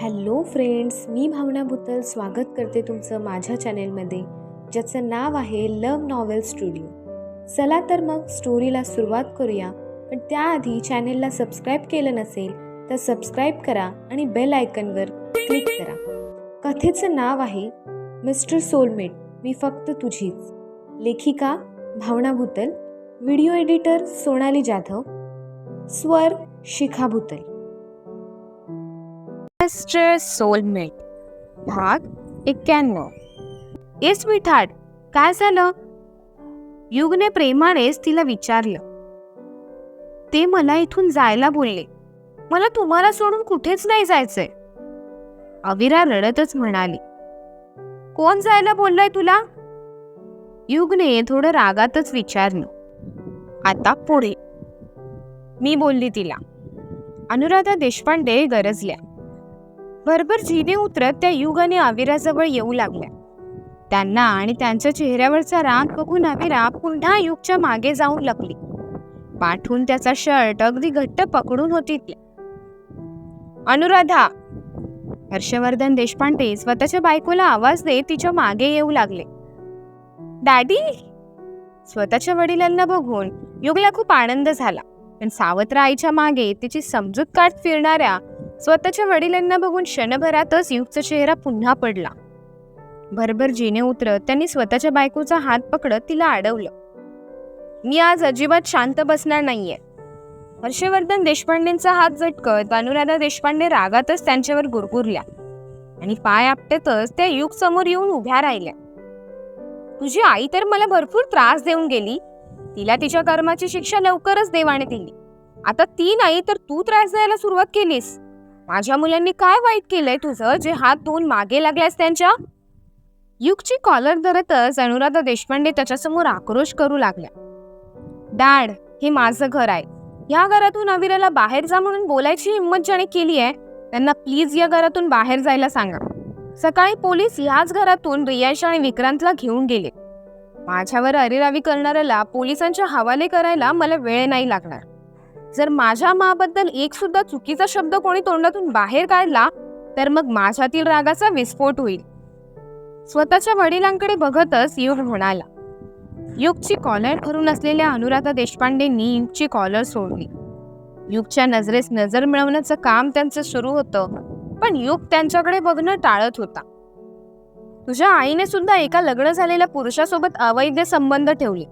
Hello friends, मी भावना भुतल स्वागत करते तुमचं माझ्या चॅनेलमध्ये, ज्याचं नाव आहे लव्ह नॉवेल स्टुडिओ. चला तर मग स्टोरीला सुरुवात करूया. पण त्याआधी चॅनेलला सबस्क्राईब केलं नसेल तर सबस्क्राईब करा आणि बेल आयकनवर क्लिक करा. कथेचं नाव आहे मिस्टर सोलमेट, मी फक्त तुझीच. लेखिका भावना भुतल, व्हिडिओ एडिटर सोनाली जाधव, स्वर शिखा भुतल. मिस्टर सोलमेट भाग 91. ए स्वीटहार्ट, काय झालं? युगने प्रेमानेच तिला विचारलं. ते मला इथून जायला बोलले. मला तुम्हाला सोडून कुठेच नाही जायचंय. अविरा रडतच म्हणाली. कोण जायला बोललाय तुला? युगने थोडं रागातच विचारलं. आता पुढे, मी बोलली तिला. अनुराधा देशपांडे गरजल्या. भरभर झिने उतरत त्या युग आणि अविराजवळ येऊ लागल्या. त्यांना आणि त्यांच्या चेहऱ्यावरचा राग बघून अविरा पुन्हा युगच्या मागे जाऊन लपली. पाठून त्याचा शर्ट अगदी घट्ट पकडून होती ती. अनुराधा! हर्षवर्धन देशपांडे स्वतःच्या बायकोला आवाज देत तिच्या मागे येऊ लागले. डॅडी! स्वतःच्या वडिलांना बघून युगला खूप आनंद झाला, पण सावत्र आईच्या मागे तिची समजूत काढत फिरणाऱ्या स्वतःच्या वडिलांना बघून क्षणभरातच युगचा चेहरा पुन्हा पडला. भरभर जिने उतरत त्यांनी स्वतःच्या बायकोचा हात पकडत तिला अडवलं. मी आज अजिबात शांत बसणार नाहीये. हर्षवर्धन देशपांडेंचा हात झटकत अनुराधा देशपांडे रागातच त्यांच्यावर गुरगुरल्या आणि पाय आपटतच त्या युग समोर येऊन उभ्या राहिल्या. तुझी आई तर मला भरपूर त्रास देऊन गेली. तिला तिच्या कर्माची शिक्षा लवकरच देवाने दिली. आता ती नाही तर तू त्रास द्यायला सुरुवात केलीस. माझ्या मुलांनी काय वाईट केलंय तुझं, जे हात धुवून मागे लागल्यास त्यांच्या? युगची कॉलर धरतच अनुराधा देशपांडे त्याच्यासमोर आक्रोश करू लागल्या. डॅड, हे माझं घर आहे. या घरातून अविराला बाहेर जा म्हणून बोलायची हिंमत ज्याने केली आहे त्यांना प्लीज या घरातून बाहेर जायला सांगा. सकाळी पोलीस याच घरातून रियाश आणि विक्रांतला घेऊन गेले. माझ्यावर अरेरावी करणाऱ्याला पोलिसांच्या हवाले करायला मला वेळ नाही लागणार. जर माझ्या माबद्दल एक सुद्धा चुकीचा शब्द कोणी तोंडातून बाहेर काढला तर मग माझ्यातील रागाचा विस्फोट होईल. स्वतःच्या वडिलांकडे बघतच युग म्हणाला. युगची कॉलर धरून असलेल्या अनुराधा देशपांडेंनी युगची कॉलर सोडली. युगच्या नजरेस नजर मिळवण्याचं काम त्यांचं सुरू होतं, पण युग त्यांच्याकडे बघणं टाळत होता. तुझ्या आईने सुद्धा एका लग्न झालेल्या पुरुषासोबत अवैध संबंध ठेवले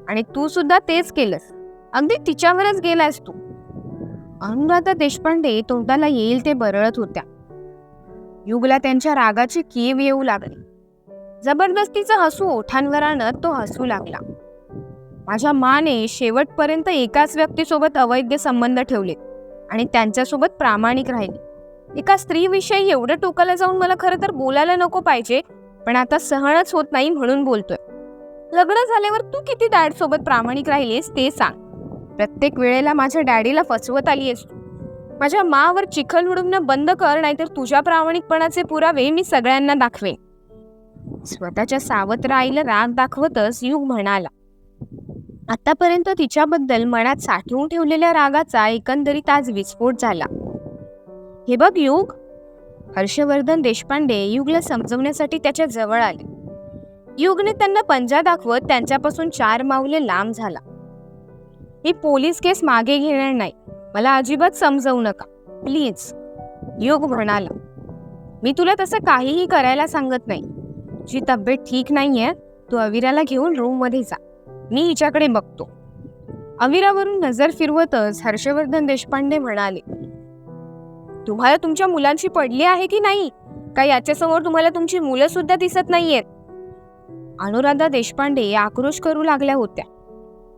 आणि तू सुद्धा तेच केलंस. अगदी तिच्यावरच गेलायस तू. अनुराधा देशपांडे तोंडाला येईल ते बरळत होत्या. युगला त्यांच्या रागाची कीव येऊ लागली. जबरदस्तीचं हसू ओठांवर आणत तो हसू लागला. माझ्या माने शेवटपर्यंत एकाच व्यक्तीसोबत अवैध संबंध ठेवले आणि त्यांच्यासोबत प्रामाणिक राहिली. एका स्त्रीविषयी एवढं टोकाला जाऊन मला खरं तर बोलायला नको पाहिजे, पण आता सहनच होत नाही म्हणून बोलतोय. लग्न झाल्यावर तू किती डॅड सोबत प्रामाणिक राहिलीस ते सांग. प्रत्येक वेळेला माझ्या डॅडीला फसवत आली आहेस तू. माझ्या मावर चिखल उडवणं बंद कर, नाहीतर तुझ्या प्रामाणिकपणाचे पुरावे मी सगळ्यांना दाखवेन. स्वतःच्या सावत्र आईला राग दाखवतच युग म्हणाला. आतापर्यंत तिच्याबद्दल मनात साठवून ठेवलेल्या रागाचा एकंदरीत आज विस्फोट झाला. हे बघ युग! हर्षवर्धन देशपांडे युगला समजवण्यासाठी त्याच्या जवळ आले. युगने त्यांना पंजा दाखवत त्यांच्यापासून 4 मावले लांब झाला. मी पोलीस केस मागे घेणार नाही. मला अजिबात समजवू नका प्लीज, युग म्हणाला. मी तुला तसं काहीही करायला सांगत नाही. जी तब्येत ठीक नाहीये, तू अविराला घेऊन रूम मध्ये जा. मी हिच्याकडे बघतो. अविरावरून नजर फिरवतच हर्षवर्धन देशपांडे म्हणाले. तुम्हाला तुमच्या मुलांची पडली आहे की नाही? का याच्यासमोर तुम्हाला तुमची मुलं सुद्धा दिसत नाहीयेत? अनुराधा देशपांडे आक्रोश करू लागल्या होत्या.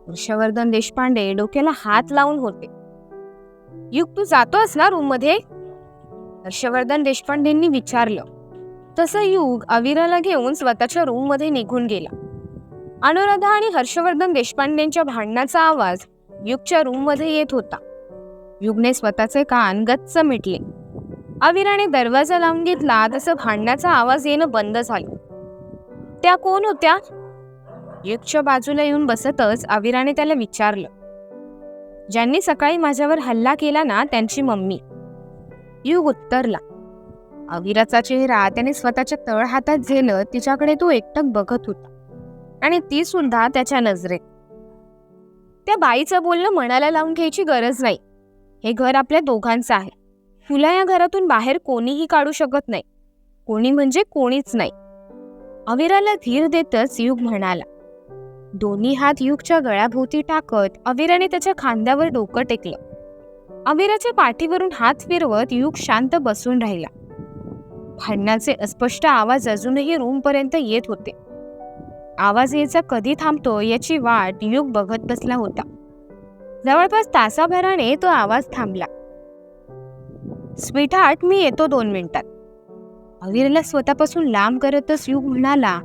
हर्षवर्धन देशपांडे डोक्याला हात लावून होते. युग, तू जातोस ना रूम मध्ये? हर्षवर्धन देशपांडेंनी विचारलं. तसं युग अविराला घेऊन स्वतःच्या रूम मध्ये निघून गेला. अनुराधा आणि हर्षवर्धन देशपांडेंच्या भांडणाचा आवाज युगच्या रूम मध्ये येत होता. युगने स्वतःचे कान गच्च मिटले. अविराने दरवाजा लावून घेतला तसं भांडणाचा आवाज येणं बंद झालं. त्या कोण होत्या? युगच्या बाजूला येऊन बसतच अविराने त्याला विचारलं. ज्यांनी सकाळी माझ्यावर हल्ला केला ना, त्यांची मम्मी. युग उत्तरला. अविराचा चेहरा त्याने स्वतःच्या तळहातात झेलत तिच्याकडे तो एकटक बघत होता, आणि ती सुद्धा त्याच्या नजरेत. त्या बाईचं बोलणं मनाला लावून घ्यायची गरज नाही. हे घर आपल्या दोघांचं आहे. तुला या घरातून बाहेर कोणीही काढू शकत नाही. कोणी म्हणजे कोणीच नाही. अविराला धीर देतच युग म्हणाला. दोन्ही हात युगच्या गळ्याभोवती टाकत अविराने त्याच्या खांद्यावर डोकं टेकलं. अविराच्या पाठीवरून हात फिरवत युग शांत बसून राहिला. भांडणाचे अस्पष्ट आवाज अजूनही रूमपर्यंत येत होते. आवाज यायचा कधी थांबतो याची वाट युग बघत बसला होता. जवळपास तासाभराने तो आवाज थांबला. स्वीटहार्ट, मी येतो 2 मिनिटात. अविराला स्वतःपासून लांब करतच युग म्हणाला,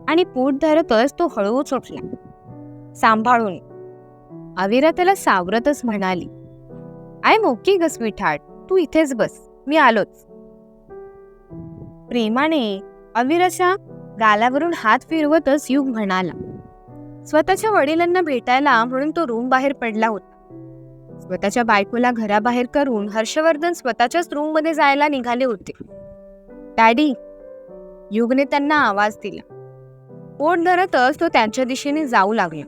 आणि पोट धरतच तो हळूच उठला. सांभाळून. अविरा त्याला सावरतच म्हणाली, आय एम ओके ग स्वीटहार्ट, तू इथेच बस, मी आलोच. प्रेमाने अविराच्या गालावरून हात फिरवतच युग म्हणाला. स्वतःच्या वडिलांना भेटायला म्हणून तो रूम बाहेर पडला होता. स्वतःच्या बायकोला घराबाहेर करून हर्षवर्धन स्वतःच्याच रूम मध्ये जायला निघाले होते. डॅडी, युगने त्यांना आवाज दिला. पोट धरतच तो त्यांच्या दिशेने जाऊ लागला.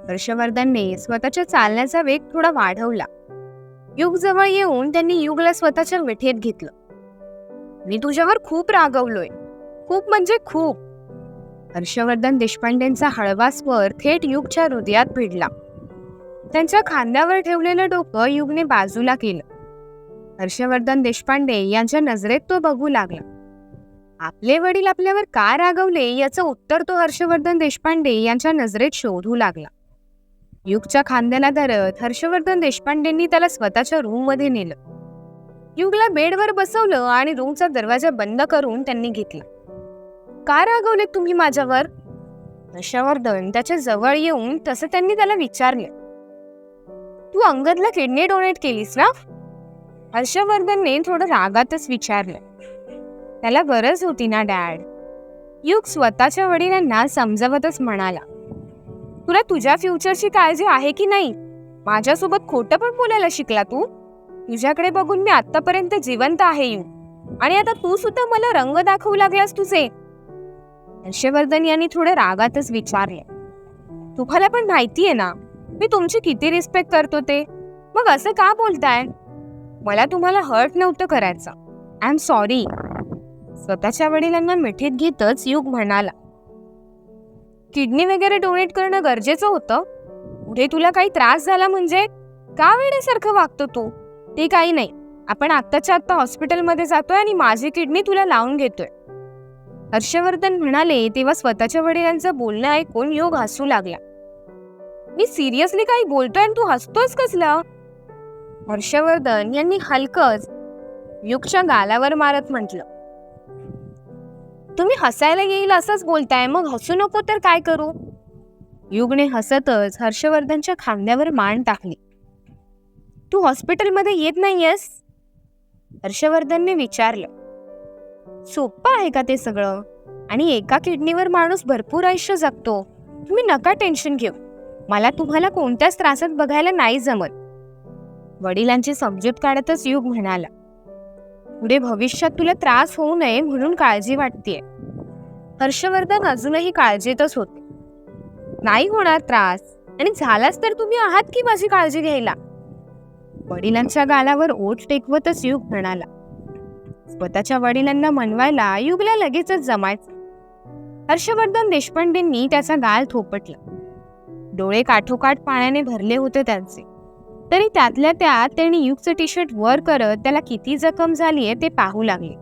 हर्षवर्धनने स्वतःच्या चालण्याचा वेग थोडा वाढवला. युग जवळ येऊन त्यांनी युगला स्वतःच्या मिठीत घेतलं. मी तुझ्यावर खूप रागवलोय, खूप म्हणजे खूप. हर्षवर्धन देशपांडेंचा हळवा स्वर थेट युगच्या हृदयात भिडला. त्यांच्या खांद्यावर ठेवलेलं डोकं युगने बाजूला केलं. हर्षवर्धन देशपांडे यांच्या नजरेत तो बघू लागला. आपले वडील आपल्यावर का रागवले याचं उत्तर तो हर्षवर्धन देशपांडे यांच्या नजरेत शोधू लागला. युगच्या खांद्याला धरत हर्षवर्धन देशपांडेंनी त्याला स्वतःच्या रूम मध्ये नेलं. युगला बेडवर बसवलं आणि रूमचा दरवाजा बंद करून त्यांनी घेतला. का रागवले तुम्ही माझ्यावर? हर्षवर्धन त्याच्या जवळ येऊन तसं त्यांनी त्याला विचारले. तू अंगदला किडनी डोनेट केलीस ना? हर्षवर्धनने थोडं रागातच विचारलं. त्याला गरज होती ना डॅड. युग स्वतःच्या वडिलांना समजावतच म्हणाला. तुला तुझ्या फ्युचरची काळजी आहे की नाही? माझ्यासोबत खोटं पण बोलायला शिकला तू? तुझ्याकडे बघून मी आतापर्यंत जिवंत आहे युग, आणि आता तू सुद्धा मला रंग दाखवू लागलास तुझे. हर्षवर्धन यांनी थोडं रागातच विचारले. तुम्हाला पण माहितीये ना मी तुमची किती रिस्पेक्ट करतो ते, मग असं का बोलताय? मला तुम्हाला हर्ट नव्हतं करायचं. I am sorry. स्वतःच्या वडिलांना मिठीत घेतच युग म्हणाला. किडनी वगैरे डोनेट करणं गरजेचं होतं. पुढे तुला काही त्रास झाला म्हणजे का वेड्यासारखं वागतो तू? ते काही नाही, आपण आत्ताच्या आत्ता हॉस्पिटलमध्ये जातोय आणि माझी किडनी तुला लावून घेतोय. हर्षवर्धन म्हणाले तेव्हा स्वतःच्या वडिलांचं बोलणं ऐकून युग हसू लागला. मी सिरियसली काही बोलतोय आणि तू हसतोस कसला? हर्षवर्धन यांनी हलकच युगच्या गालावर मारत म्हटलं. तुम्ही हसायला येईल असंच बोलताय, मग हसू नको तर काय करू? युगने हसतच हर्षवर्धनच्या खांद्यावर मान टाकली. तू हॉस्पिटलमध्ये येत नाहीयेस? हर्षवर्धनने विचारलं. सोपं आहे का ते सगळं? आणि एका किडनीवर माणूस भरपूर आयुष्य जगतो. तुम्ही नका टेन्शन घेऊ. मला तुम्हाला कोणत्याच त्रासात बघायला नाही जमत. वडिलांची समजूत काढतच युग म्हणाला. पुढे भविष्यात तुला त्रास होऊ नये म्हणून काळजी वाटतेय. हर्षवर्धन अजूनही काळजीतच होते. नाही होणार त्रास, आणि झालाच तर तुम्ही आहात की माझी काळजी घ्यायला. वडिलांच्या गालावर ओठ टेकवतच युग म्हणाला. स्वतःच्या वडिलांना मनवायला युगला लगेचच जमायचं. हर्षवर्धन देशपांडेंनी त्याचा गाल थोपटला. डोळे काठोकाठ पाण्याने भरले होते त्यांचे, तरी त्यातल्या त्यात त्यांनी युगचं टी शर्ट वर करत त्याला किती जखम झालीये ते पाहू लागले.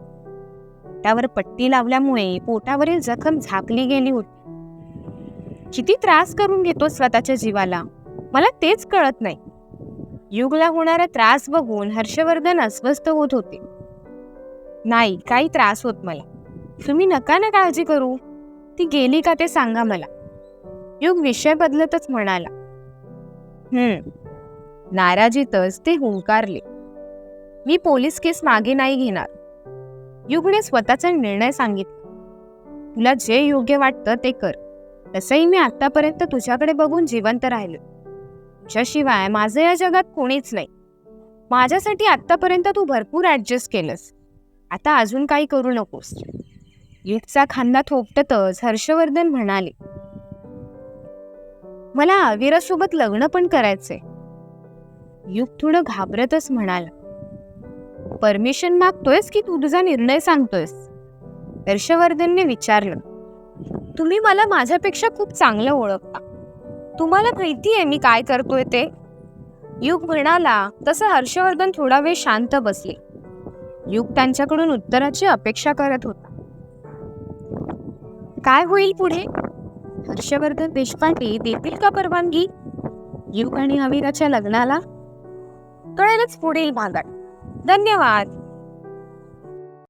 पोटावर पट्टी लावल्यामुळे पोटावरील जखम झाकली गेली होती. किती त्रास करून घेतो स्वतःच्या जीवाला, मला तेच कळत नाही. युगला होणारा त्रास बघून हर्षवर्धन अस्वस्थ होत होते. नाही, काही त्रास होत मला. तुम्ही नका ना काळजी करू. ती गेली का ते सांगा मला. युग विषय बदलतच म्हणाला. नाराजीतच ते हुंकारले. मी पोलीस केस मागे नाही घेणार. युगने स्वतःचा निर्णय सांगितला. तुला जे योग्य वाटतं ते कर. तसंही मी आतापर्यंत तुझ्याकडे बघून जिवंत राहिलो. तुझ्याशिवाय माझं या जगात कोणीच नाही. माझ्यासाठी आतापर्यंत तू भरपूर ऍडजस्ट केलंस. आता अजून काही करू नकोस. युगचा खांदा थोपटतच हर्षवर्धन म्हणाले, मला आविरासोबत लग्न पण करायचंय. युग थोडं घाबरतच म्हणाला, परमिशन मागतोयस की तू तुझा निर्णय सांगतोयस? हर्षवर्धनने विचारलं. तुम्ही मला माझ्यापेक्षा खूप चांगलं ओळखता. तुम्हाला माहिती आहे मी काय करतोय ते. युग म्हणाला. तसं हर्षवर्धन थोडा वेळ शांत बसले. युग त्यांच्याकडून उत्तराची अपेक्षा करत होता. काय होईल पुढे? हर्षवर्धन देशपांडे देतील का परवानगी युग आणि आविराच्या लग्नाला? कळेलच पुढील भागात. धन्यवाद.